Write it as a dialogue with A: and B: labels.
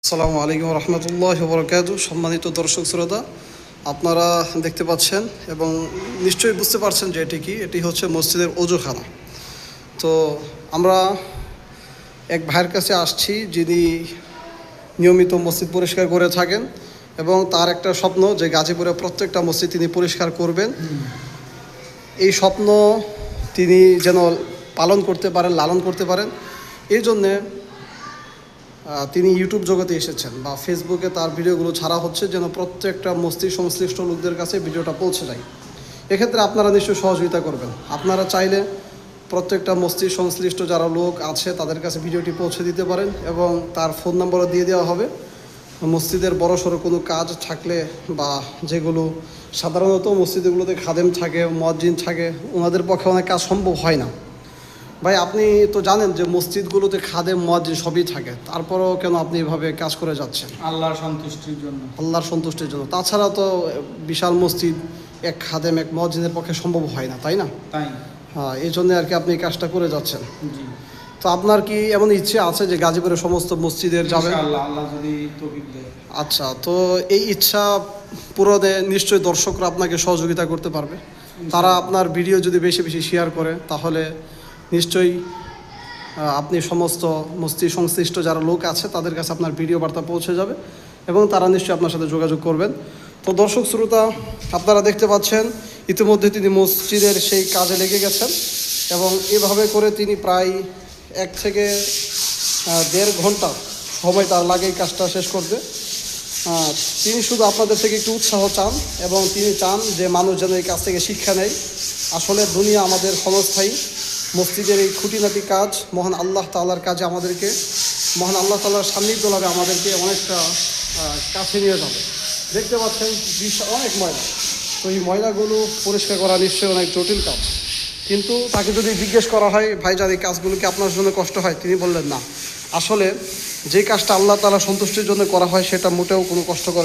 A: আসসালামু আলাইকুম রহমতুল্লাহ বরকাত। সম্মানিত দর্শক শ্রোতা, আপনারা দেখতে পাচ্ছেন এবং নিশ্চয়ই বুঝতে পারছেন যে এটি হচ্ছে মসজিদের ওযুখানা। তো আমরা এক ভাইয়ের কাছে আসছি যিনি নিয়মিত মসজিদ পরিষ্কার করে থাকেন এবং তার একটা স্বপ্ন যে গাজীপুরে প্রত্যেকটা মসজিদ তিনি পরিষ্কার করবেন। এই স্বপ্ন তিনি যেন পালন করতে পারেন, লালন করতে পারেন, এই জন্যে তিনি ইউটিউব জগতে এসেছেন বা ফেসবুকে তার ভিডিওগুলো ছাড়া হচ্ছে যেন প্রত্যেকটা মসজিদ সংশ্লিষ্ট লোকদের কাছে ভিডিওটা পৌঁছে যায়। এক্ষেত্রে আপনারা নিশ্চয়ই সহযোগিতা করবেন। আপনারা চাইলে প্রত্যেকটা মসজিদ সংশ্লিষ্ট যারা লোক আছে তাদের কাছে ভিডিওটি পৌঁছে দিতে পারেন এবং তার ফোন নম্বরও দিয়ে দেওয়া হবে। মসজিদের বড়সড় কোনো কাজ থাকলে বা যেগুলো সাধারণত মসজিদগুলোতে খাদেম থাকে, মুয়াজ্জিন থাকে, ওনাদের পক্ষে অনেক কাজ সম্ভব হয় না। ভাই, আপনি তো জানেন যে মসজিদগুলোতে খাদেম মুয়াজ্জিন সবই থাকে, তারপরেও কেন আপনি এভাবে কাজ করে যাচ্ছেন?
B: আল্লাহর সন্তুষ্টির জন্য।
A: আল্লাহর সন্তুষ্টির জন্য। তাছাড়া তো বিশাল মসজিদ এক খাদেম এক মুয়াজ্জিনের পক্ষে সম্ভব হয় না, তাই না?
B: তাই।
A: হ্যাঁ, এই জন্য আর কি আপনি এই কাজটা করে যাচ্ছেন।
B: জি।
A: তো আপনার কি এমন ইচ্ছে আছে যে গাজীপুরের সমস্ত মসজিদের যাবেন?
B: ইনশাআল্লাহ, আল্লাহ যদি তৌফিক দেয়।
A: আচ্ছা, তো এই ইচ্ছা পূরণে নিশ্চয়ই দর্শকরা আপনাকে সহযোগিতা করতে পারবে। তারা আপনার ভিডিও যদি বেশি বেশি শেয়ার করে তাহলে নিশ্চয়ই আপনি সমস্ত মসজিদ সংশ্লিষ্ট যারা লোক আছে তাদের কাছে আপনার ভিডিও বার্তা পৌঁছে যাবে এবং তারা নিশ্চয়ই আপনার সাথে যোগাযোগ করবেন। তো দর্শক শ্রোতা, আপনারা দেখতে পাচ্ছেন ইতিমধ্যে তিনি মসজিদের সেই কাজে লেগে গেছেন এবং এভাবে করে তিনি প্রায় 1 থেকে 1.5 ঘন্টা সময় তার লাগে এই কাজটা শেষ করতে। তিনি শুধু আপনাদের থেকে একটু উৎসাহ চান এবং তিনি চান যে মানুষ যেন এই কাজ থেকে শিক্ষা নেয়। আসলে দুনিয়া আমাদের ক্ষণস্থায়ী। মসজিদের এই খুঁটিনাটি কাজ মহান আল্লাহ তাআলার কাজে আমাদেরকে, মহান আল্লাহ তাআলার সান্নিধ্য লাভে আমাদেরকে অনেকটা কাছে নিয়ে যাবে। দেখতে পাচ্ছেন অনেক ময়লা। তো এই ময়লাগুলো পরিষ্কার করা নিশ্চয়ই অনেক জটিল কাজ, কিন্তু তাকে যদি জিজ্ঞেস করা হয়, ভাইজান এই কাজগুলো কি আপনার জন্য কষ্ট হয়, তিনি বললেন না। আসলে যে কাজটা আল্লাহ তাআলা সন্তুষ্টির জন্য করা হয় সেটা মোটেও কোনো কষ্টকর